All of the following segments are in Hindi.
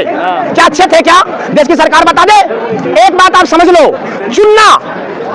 थे? क्या अच्छे थे क्या? देश की सरकार बता दे। एक बात आप समझ लो, चुनना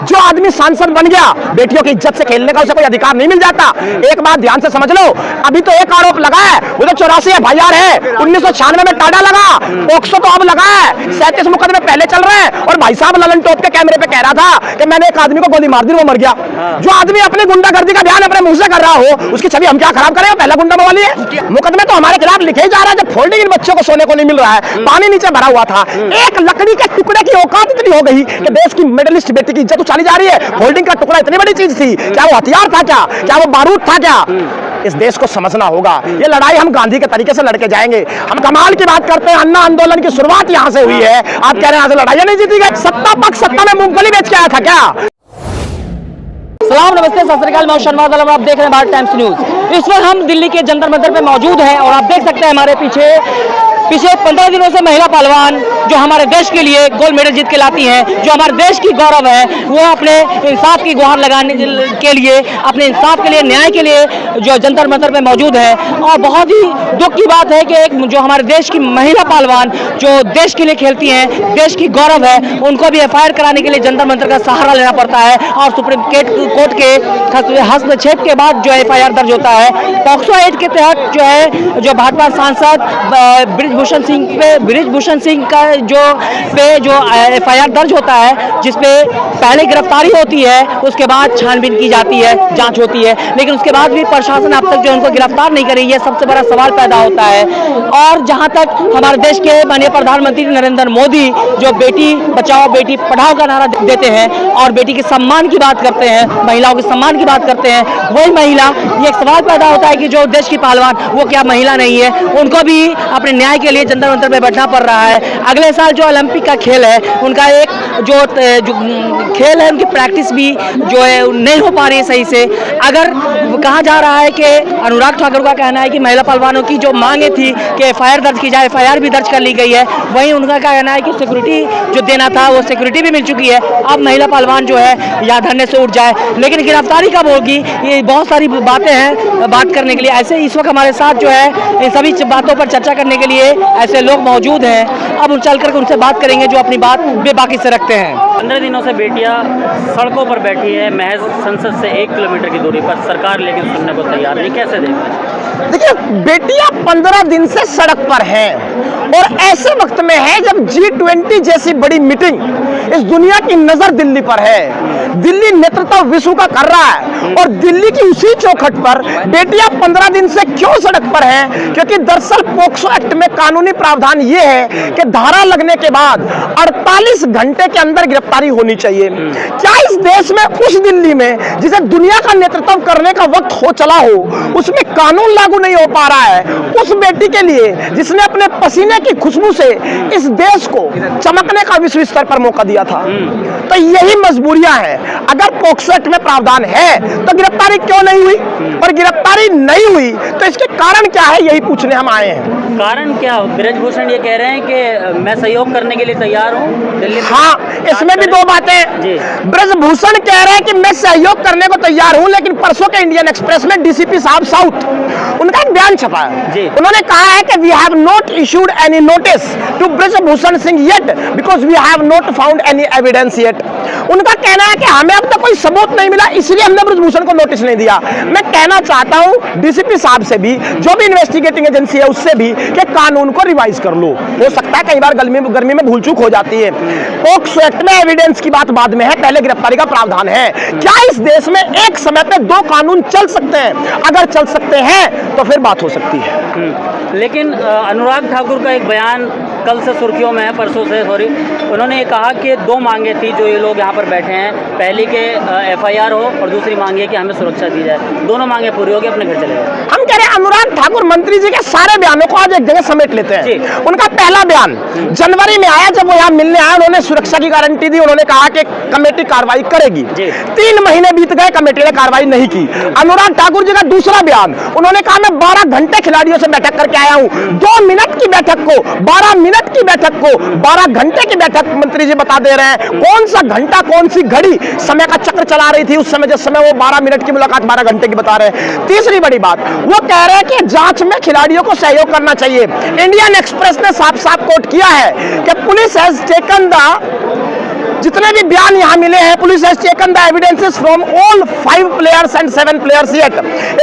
जो आदमी सांसद बन गया, बेटियों की इज्जत से खेलने का उसे कोई अधिकार नहीं मिल जाता। एक बात ध्यान से समझ लो, अभी तो एक आरोप लगा है, वो तो 84 FIR है, 1996 में टाडा लगा, पोक्सो तो अब लगा है, 37 मुकदमे पहले चल रहे हैं। और भाई साहब ललन टॉप के कैमरे पे कह रहा था कि मैंने एक आदमी को गोली मार दी, वो मर गया। जो आदमी अपनी गुंडागर्दी का बयान अपने मुंह से कर रहा हो, उसकी छवि हम क्या खराब करें? पहला गुंडा मवाली है। मुकदमे तो हमारे खिलाफ लिखे जा रहा है, जब फोल्डिंग इन बच्चों को सोने को नहीं मिल रहा है, पानी नीचे भरा हुआ था, एक लकड़ी के टुकड़े की औकात इतनी हो गई कि देश की मेडलिस्ट बेटी की इज्जत उछाली जा रही है। होल्डिंग का टुकड़ा इतनी बड़ी चीज थी क्या? वो हथियार था क्या? क्या वो बारूद था क्या? इस देश को समझना होगा, ये लड़ाई हम गांधी के तरीके से लड़के जाएंगे। हम कमाल की बात करते हैं, अन्ना आंदोलन की शुरुआत यहां से हुई है, आप कह रहे हैं यहां से लड़ाइयां नहीं जीती गई? सत्ता पक्ष सत्ता में मूंगफली बेच के आया था क्या? सलाम, नमस्ते, सत श्री अकाल, मैं शर्मा दल, आप देख रहे हैं भारत टाइम्स न्यूज। इस वक्त हम दिल्ली के जंतर मंतर पे मौजूद हैं और आप देख सकते हैं हमारे पीछे पिछले 15 दिनों से महिला पहलवान जो हमारे देश के लिए गोल्ड मेडल जीत के लाती हैं, जो हमारे देश की गौरव है, वो अपने इंसाफ की गुहार लगाने के लिए, अपने इंसाफ के लिए, न्याय के लिए जो जंतर मंतर पे मौजूद है। और बहुत ही दुख की बात है कि एक जो हमारे देश की महिला पहलवान जो देश के लिए खेलती हैं, देश की गौरव है, उनको भी FIR कराने के लिए जंतर मंतर का सहारा लेना पड़ता है। और सुप्रीम कोर्ट के हस्तक्षेप के बाद जो FIR दर्ज होता है, पॉक्सो एक्ट के तहत जो है, जो भाजपा सांसद बृजभूषण सिंह का जो FIR दर्ज होता है, जिसपे पहले गिरफ्तारी होती है, उसके बाद छानबीन की जाती है, जांच होती है, लेकिन उसके बाद भी प्रशासन अब तक जो उनको गिरफ्तार नहीं कर रही है, सबसे बड़ा सवाल पैदा होता है। और जहां तक हमारे देश के माननीय प्रधानमंत्री नरेंद्र मोदी जो बेटी बचाओ बेटी पढ़ाओ का नारा देते हैं और बेटी के सम्मान की बात करते हैं, महिलाओं के सम्मान की बात करते हैं, वही महिला, ये एक सवाल पैदा होता है कि जो देश की पहलवान, वो क्या महिला नहीं है? उनको भी अपने न्याय के लिए जंतर मंतर पे बैठना पड़ रहा है। अगले साल जो ओलंपिक का खेल है, उनका एक जो खेल है, उनकी प्रैक्टिस भी जो है नहीं हो पा रही है सही से। अगर कहा जा रहा है कि अनुराग ठाकुर का कहना है कि महिला पहलवानों की जो मांगे थी कि FIR दर्ज की जाए, FIR भी दर्ज कर ली गई है, वहीं उनका कहना है कि सिक्योरिटी जो देना था वो सिक्योरिटी भी मिल चुकी है, अब महिला पहलवान जो है या धरने से उठ जाए। लेकिन गिरफ्तारी कब होगी? ये बहुत सारी बातें हैं बात करने के लिए। ऐसे इस वक्त हमारे साथ जो है इन सभी बातों पर चर्चा करने के लिए ऐसे लोग मौजूद हैं। अब चल करके उनसे बात करेंगे जो अपनी बात बेबाकी से रखते हैं। 15 दिनों से बेटियां सड़कों पर बैठी है, महज संसद से 1 किलोमीटर की दूरी पर, सरकार लेकिन सुनने को तैयार नहीं। कैसे देखते? देखिए, बेटियां 15 दिन से सड़क पर हैं और ऐसे वक्त में है जब G20 जैसी बड़ी मीटिंग, इस दुनिया की नजर दिल्ली पर है, दिल्ली नेतृत्व विश्व का कर रहा है और दिल्ली की उसी चौखट पर बेटियां 15 दिन से क्यों सड़क पर हैं? क्योंकि दरअसल पोक्सो एक्ट में कानूनी प्रावधान ये है कि धारा लगने के बाद 48 घंटे के अंदर गिरफ्तारी होनी चाहिए। क्या इस देश में, उस दिल्ली में जिसे दुनिया का नेतृत्व करने का वक्त हो चला हो, उसमें कानून लागू नहीं हो पा रहा है? उस बेटी के लिए जिसने अपने पसीने की खुशबू से इस देश को चमकने का विश्व स्तर पर मौका दिया था, तो यही मजबूरियां हैं। अगर पोक्सो एक्ट में प्रावधान है तो गिरफ्तारी क्यों नहीं हुई? और गिरफ्तारी नहीं हुई तो इसके कारण क्या है, यही पूछने हम आए हैं। कारण क्या? बृजभूषण ये कह रहे हैं कि मैं सहयोग करने के लिए तैयार हूँ दिल्ली। हाँ, इसमें भी दो बातें। बृजभूषण कह रहे हैं कि मैं सहयोग करने को तैयार हूं, लेकिन परसों के इंडियन एक्सप्रेस में DCP साहब साउथ, उनका एक बयान छपा है। उन्होंने कहा है कि we have not issued any notice to Brijbhushan Singh yet because we have not found any evidence yet. उनका कहना है कि हमें अब तक कोई सबूत नहीं मिला, इसलिए हमने बृजभूषण को नोटिस नहीं दिया। मैं कहना चाहता हूं DCP साहब से भी, जो भी इन्वेस्टिगेटिंग एजेंसी है उससे भी, कि कानून को रिवाइज कर लो। हो सकता है कई बार गर्मी में भूल चूक हो जाती है। पोक्सो एक्ट में एविडेंस की बात बाद में है, पहले गिरफ्तारी का प्रावधान है। क्या इस देश में एक समय पे 2 कानून चल सकते हैं? अगर चल सकते हैं तो फिर बात हो सकती है। लेकिन अनुराग ठाकुर का एक बयान कल से सुर्खियों में है, परसों से सॉरी, उन्होंने ये कहा कि 2 मांगे थी जो ये लोग यहाँ पर बैठे हैं, पहली के FIR हो और दूसरी मांग है कि हमें सुरक्षा दी जाए। दोनों मांगे पूरी होगी, अपने घर चले गए। हम कह रहे हैं अनुराग ठाकुर मंत्री जी के सारे बयानों को आज एक जगह समेट लेते हैं। उनका पहला बयान जनवरी में आया, जब वो यहाँ मिलने आए, उन्होंने सुरक्षा की गारंटी दी, उन्होंने कहा कि कमेटी कार्रवाई करेगी। 3 महीने बीत गए, कमेटी ने कार्रवाई नहीं की। अनुराग ठाकुर जी का दूसरा बयान, उन्होंने कहा मैं 12 घंटे खिलाड़ियों से बैठक करके आया हूं, 2 मिनट की बैठक को 12 मिनट मिनट की बैठक को 12 घंटे की बैठक मंत्री जी बता दे रहे हैं। कौन सा घंटा, कौन सी घड़ी समय का चक्र चला रही थी उस समय, जिस समय वो 12 मिनट की मुलाकात 12 घंटे की बता रहे हैं। तीसरी बड़ी बात, वो कह रहे हैं कि जांच में खिलाड़ियों को सहयोग करना चाहिए। इंडियन एक्सप्रेस ने साफ साफ कोट किया है कि पुलिस हैज टेकन जितने भी बयान यहां मिले हैं, police has taken the evidences from all 5 players and 7 players yet.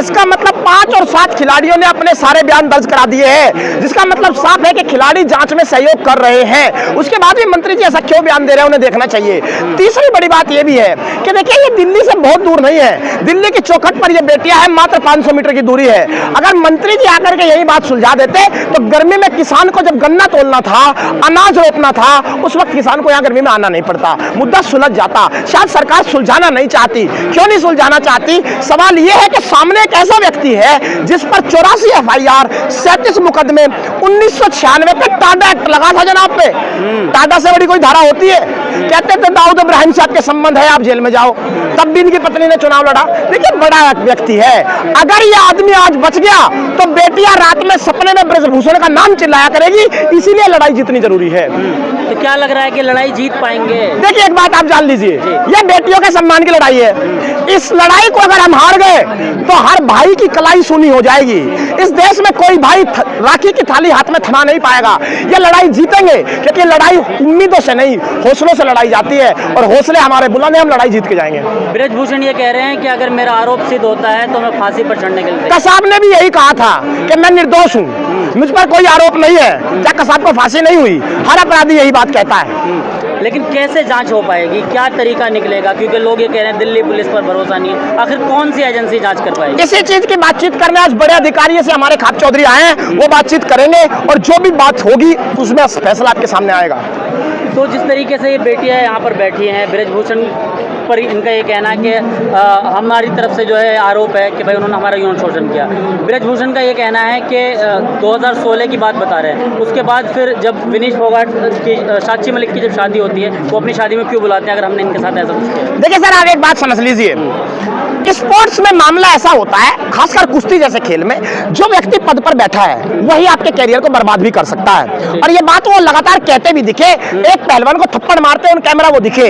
इसका मतलब 5 और 7 खिलाड़ियों ने अपने सारे बयान दर्ज करा दिए हैं, जिसका मतलब साफ है कि खिलाड़ी जांच में सहयोग कर रहे हैं। उसके बाद भी मंत्री जी ऐसा क्यों बयान दे रहे हैं, उन्हें देखना चाहिए। तीसरी बड़ी बात यह भी है कि देखिए, ये दिल्ली से बहुत दूर नहीं है, दिल्ली की चौखट पर ये बेटियां है, मात्र 500 मीटर की दूरी है। अगर मंत्री जी आकर के यही बात सुलझा देते तो गर्मी में किसान को जब गन्ना तोलना था, अनाज रोपना था, उस वक्त किसान को यहाँ गर्मी में आना नहीं पड़ता, मुद्दा सुलझ जाता। शायद सरकार सुलझाना नहीं चाहती। क्यों नहीं सुलझाना चाहती? सवाल यह है कि सामने एक ऐसा व्यक्ति है जिस पर 84 एफआईआर, 37 मुकदमे, 1996 पे टाडा एक्ट लगा था जनाब पे। टाडा से बड़ी कोई धारा होती है? कहते थे दाऊद इब्राहिम साहब के संबंध है, आप जेल में जाओ। तब भी इनकी पत्नी ने चुनाव लड़ा। देखिए, बड़ा व्यक्ति है। अगर ये आदमी आज बच गया तो बेटियां रात में सपने में ब्रजभूषण का नाम चिल्लाया करेगी। इसीलिए लड़ाई जितनी जरूरी है। तो क्या लग रहा है कि लड़ाई जीत पाएंगे? देखिए, एक बात आप जान लीजिए, ये बेटियों के सम्मान की लड़ाई है। इस लड़ाई को अगर हम हार गए तो हर भाई की कलाई सूनी हो जाएगी। इस देश में कोई भाई राखी की थाली हाथ में थमा नहीं पाएगा। ये लड़ाई जीतेंगे, क्योंकि लड़ाई उम्मीदों से नहीं, हौसलों से लड़ाई जाती है, और हौसले हमारे बुलंद हैं, हम लड़ाई जीत के जाएंगे। ब्रजभूषण ये कह रहे हैं कि अगर मेरा आरोप सिद्ध होता है तो मैं फांसी पर चढ़ने के लिए। कसाब ने भी यही कहा था कि मैं निर्दोष हूं, मुझ पर कोई आरोप नहीं है। क्या कसाब को फांसी नहीं हुई? हर अपराधी यही बात कहता है। लेकिन कैसे जांच हो पाएगी? क्या तरीका निकलेगा? क्योंकि लोग ये कह रहे हैं दिल्ली पुलिस पर भरोसा नहीं है। आखिर कौन सी एजेंसी जांच कर पाएगी? इसी चीज की बातचीत करने आज बड़े अधिकारी से हमारे खाप चौधरी आए हैं, वो बातचीत करेंगे और जो भी बात होगी उसमें फैसला आपके सामने आएगा। तो जिस तरीके से ये बेटियां यहाँ पर बैठी हैं, ब्रजभूषण पर इनका ये कहना है कि हमारी तरफ से जो है आरोप है कि भाई उन्होंने हमारा यौन शोषण किया। ब्रजभूषण का ये कहना है कि 2016 की बात बता रहे हैं। उसके बाद फिर जब विनीश फोगाट की, साक्षी मलिक की जब शादी होती है, वो अपनी शादी में क्यों बुलाते हैं अगर हमने इनके साथ ऐसा कुछ किया? देखिए सर, आप एक बात समझ लीजिए, स्पोर्ट्स में मामला ऐसा होता है, खासकर कुश्ती जैसे खेल में, जो व्यक्ति पद पर बैठा है वही आपके कैरियर को बर्बाद भी कर सकता है। और ये बात वो लगातार कहते भी दिखे, एक पहलवान को थप्पड़ मारते हैं, उन कैमरा वो दिखे।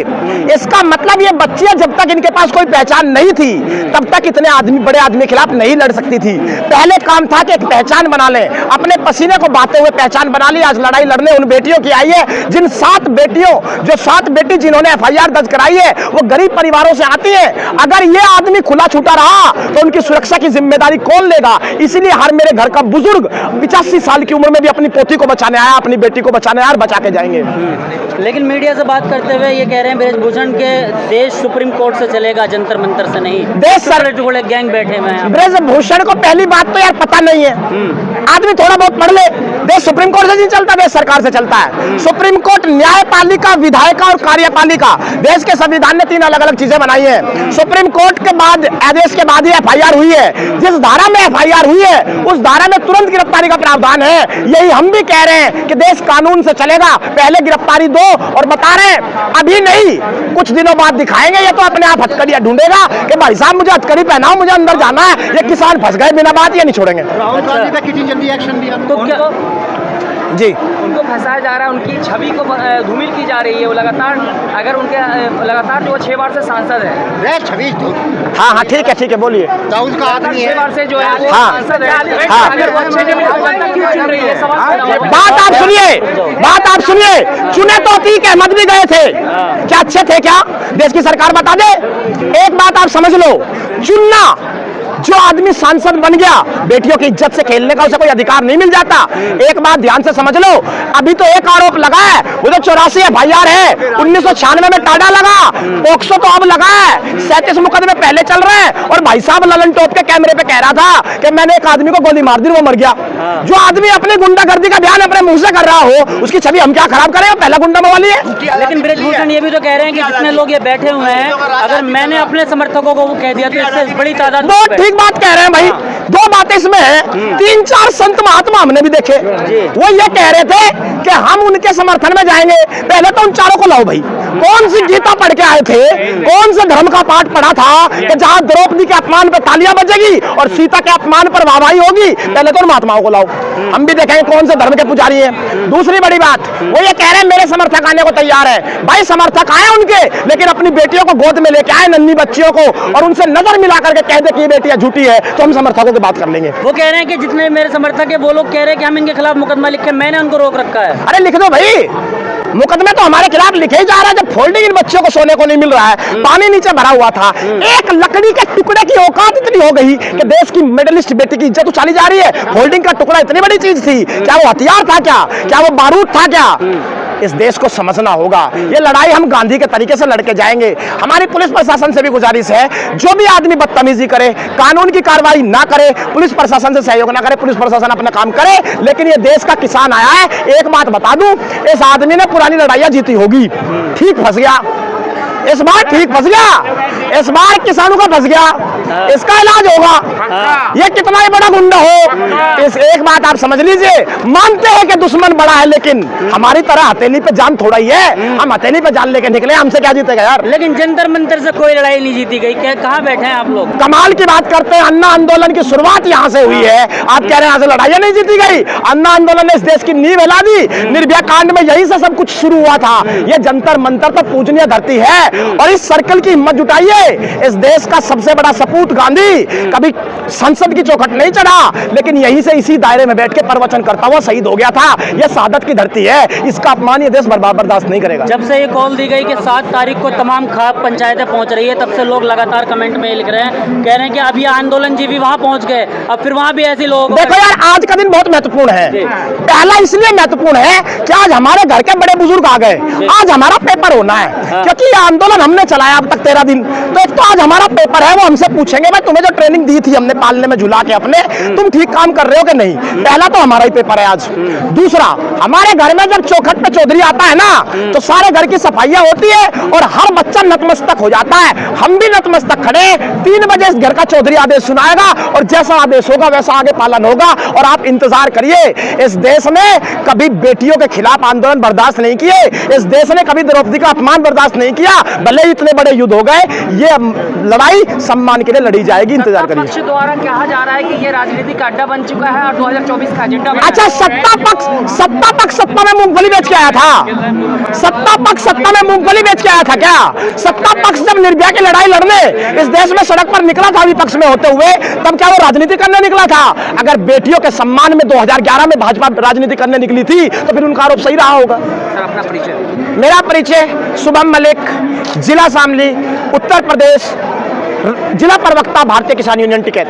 इसका मतलब ये बच्चियां जब तक इनके पास कोई पहचान नहीं थी, तब तक इतने आदमी, बड़े आदमी के खिलाफ नहीं लड़ सकती थी। पहले काम था कि एक पहचान बना लें, अपने पसीने को बहाते हुए पहचान बना ली। आज लड़ाई लड़ने उन बेटियों की आई है, जिन 7 बेटियों, जो 7 बेटी जिन्होंने एफआईआर दर्ज कराई है, वो गरीब परिवारों से आती है। अगर ये आदमी खुला छूटा रहा तो उनकी सुरक्षा की जिम्मेदारी कौन लेगा? इसीलिए हर मेरे घर का बुजुर्ग 85 साल की उम्र में भी अपनी पोती को बचाने आया, अपनी बेटी को बचाने आया, और बचा के जाएंगे। लेकिन मीडिया से बात करते हुए ये कह रहे हैं ब्रजभूषण के देश सुप्रीम कोर्ट से चलेगा, जंतर मंतर से नहीं। देश सर टुकड़े गैंग बैठे हुए हैं। ब्रजभूषण को पहली बात तो यार पता नहीं है, आदमी थोड़ा बहुत पढ़ ले। देश सुप्रीम कोर्ट से नहीं चलता, देश सरकार से चलता है। सुप्रीम कोर्ट न्यायपालिका, विधायिका और कार्यपालिका, देश के संविधान ने 3 अलग अलग चीजें बनाई है। सुप्रीम कोर्ट के बाद, आदेश के बाद ही एफआईआर हुई है। जिस धारा में एफआईआर हुई है उस धारा में तुरंत गिरफ्तारी का प्रावधान है। यही हम भी कह रहे हैं कि देश कानून से चलेगा, पहले गिरफ्तारी दो। और बता रहे हैं अभी नहीं, कुछ दिनों बाद दिखाएंगे। ये तो अपने आप हथकड़ियां ढूंढेगा कि भाई साहब मुझे हथकड़ी पहनाओ, मुझे अंदर जाना है। ये किसान फंस गए बिना बात, ये नहीं छोड़ेंगे। राहुल गांधी पे कितनी जल्दी एक्शन लिया? तो क्या जी, उनको फंसाया जा रहा है, उनकी छवि को धूमिल की जा रही है। वो लगातार, अगर उनके लगातार जो 6 बार से सांसद है, छवि हाँ हाँ ठीक है बोलिए। दाऊद का आदमी 6 है, बार से जो है वो हाँ। सांसद है। हाँ। अगर वो अच्छे जमीन को जनता क्यों चुन रही है? सवाल बात आप सुनिए, चुने तो अतीक अहमद भी गए थे, क्या अच्छे थे क्या? देश की सरकार बता दे। एक बात आप समझ लो, चुनना, जो आदमी सांसद बन गया, बेटियों की इज्जत से खेलने का उसे कोई अधिकार नहीं मिल जाता। एक बात ध्यान से समझ लो, अभी तो एक आरोप लगा है, वो तो 84 एफआईआर है। 1996 में टाडा लगा, पोक्सो तो अब लगा है, 37 मुकदमे पहले चल रहे हैं। और भाई साहब ललन टॉप के कैमरे पे कह रहा था कि मैंने एक आदमी को गोली मार दी, वो मर गया। जो आदमी अपनी गुंडागर्दी का बयान अपने मुंह से कर रहा हो, उसकी छवि हम क्या खराब करें? पहला गुंडा मवाली है। लेकिन ब्रजभूषण ये भी तो कह रहे हैं कि जितने लोग ये बैठे हुए हैं, अगर मैंने अपने समर्थकों को वो कह दिया तो इससे बड़ी तादाद। बहुत ठीक बात कह रहे हैं भाई। 2 बातें इसमें है। 3-4 संत महात्मा हमने भी देखे, वो ये कह रहे थे कि हम उनके समर्थन में जाएंगे। पहले तो उन चारों को लाओ भाई, कौन सी गीता पढ़ के आए थे, कौन से धर्म का पाठ पढ़ा था कि जहां द्रौपदी के अपमान पर तालियां बजेगी और सीता के अपमान पर वाहवाही होगी? पहले तो महात्माओं को लाओ, हम भी देखेंगे कौन से धर्म के पुजारी हैं। दूसरी बड़ी बात, वो ये कह रहे हैं मेरे समर्थक आने को तैयार है। भाई समर्थक आए उनके, लेकिन अपनी बेटियों को गोद में लेके आए, नन्ही बच्चियों को, और उनसे नजर मिला करके कह दे कि ये बेटियां झूठी है, तो हम समर्थकों की बात कर लेंगे। वो कह रहे हैं कि जितने मेरे समर्थक है वो लोग कह रहे हैं कि हम इनके खिलाफ मुकदमा लिख के, मैंने उनको रोक रखा है। अरे लिख दो भाई, मुकदमे तो हमारे खिलाफ लिखे ही जा रहा है। जब फोल्डिंग इन बच्चों को सोने को नहीं मिल रहा है, पानी नीचे भरा हुआ था, एक लकड़ी के टुकड़े की औकात इतनी हो गई कि देश की मेडलिस्ट बेटी की इज्जत उछाली जा रही है। फोल्डिंग का टुकड़ा इतनी बड़ी चीज थी क्या? वो हथियार था क्या वो बारूद था क्या? इस देश को समझना होगा। ये लड़ाई हम गांधी के तरीके से लड़के जाएंगे। हमारी पुलिस प्रशासन से भी गुजारिश है, जो भी आदमी बदतमीजी करे, कानून की कार्रवाई ना करे, पुलिस प्रशासन से सहयोग ना करे, पुलिस प्रशासन अपना काम करे। लेकिन ये देश का किसान आया है, एक बात बता दूं, इस आदमी ने पुरानी लड़ाइयां जीती होगी, ठीक फंस गया इस बार, ठीक फंस गया इस बार, किसानों का फंस गया, इसका इलाज होगा। ये कितना ही बड़ा गुंडा हो, इस एक बात आप समझ लीजिए, मानते हैं कि दुश्मन बड़ा है, लेकिन हमारी तरह हथेली पे जान थोड़ा ही है। हम हथेली पे जान लेके निकले, हमसे क्या जीतेगा यार? लेकिन जंतर मंतर से कोई लड़ाई नहीं जीती गई। क्या कहाँ बैठे हैं आप लोग? कमाल की बात करते हैं, अन्ना आंदोलन की शुरुआत यहाँ से हुई है। आप कह रहे हैं यहाँ से लड़ाइयाँ नहीं जीती गई? अन्ना आंदोलन ने इस देश की नींव हिला दी। निर्भया कांड में यहीं से सब कुछ शुरू हुआ था। ये जंतर मंतर तो पूजनीय धरती है, और इस सर्कल की हिम्मत जुटाइए। इस देश का सबसे बड़ा सपूत गांधी कभी संसद की चौखट नहीं चढ़ा, लेकिन यहीं से इसी दायरे में बैठ के प्रवचन करता हुआ शहीद हो गया था। यह शहादत की धरती है, इसका अपमान ये देश बर्दाश्त नहीं करेगा। जब से ये कॉल दी गई कि 7 तारीख को तमाम खाप पंचायतें पहुंच रही है, तब से लोग लगातार कमेंट में लिख रहे हैं, कह रहे हैं कि अब ये आंदोलन जीवी वहां पहुंच गए, अब फिर वहां भी ऐसे लोग। देखो यार, आज का दिन बहुत महत्वपूर्ण है। पहला इसलिए महत्वपूर्ण है कि आज हमारे घर के बड़े बुजुर्ग आ गए, आज हमारा पेपर होना है, क्योंकि ये आंदोलन हमने चलाया अब तक 13 दिन। तो एक तो आज हमारा पेपर है, वो हमसे पूछेंगे भाई तुम्हें जो ट्रेनिंग दी थी हमने पालने में झुला के अपने, तुम ठीक काम कर रहे हो कि नहीं? पहला तो हमारा ही पेपर है आज। दूसरा, हमारे घर में जब चौखट पे चौधरी आता है ना, तो सारे घर की सफाइयां होती है और हर बच्चा नतमस्तक हो जाता है। हम भी नतमस्तक खड़े, 3 बजे इस घर का चौधरी आदेश सुनाएगा, और जैसा आदेश होगा वैसा आगे पालन होगा। और आप इंतजार करिए, इस देश ने कभी बेटियों के खिलाफ आंदोलन बर्दाश्त नहीं किए, इस देश ने कभी द्रौपदी का अपमान बर्दाश्त नहीं किया। भले इतने बड़े युद्ध हो गए, ये लड़ाई सम्मान के लिए लड़ी जाएगी, इंतजार करिए। पक्ष द्वारा कहा जा रहा है कि ये राजनीतिक अड्डा बन चुका है और 2024 का एजेंडा। अच्छा, सत्ता पक्ष सत्ता में मूंगफली बेच के आया था? सत्ता पक्ष सत्ता में मूंगफली बेच के आया था क्या? सत्ता पक्ष जब निर्भया की लड़ाई लड़ने इस देश में सड़क पर निकला था विपक्ष में होते हुए, तब क्या वो राजनीति करने निकला था? अगर बेटियों के सम्मान में 2011 में भाजपा राजनीति करने निकली थी, तो फिर उनका आरोप सही रहा होगा। अपना परिचय। मेरा परिचय शुभम मलिक, जिला शामली, उत्तर प्रदेश, जिला प्रवक्ता भारतीय किसान यूनियन टिकैत।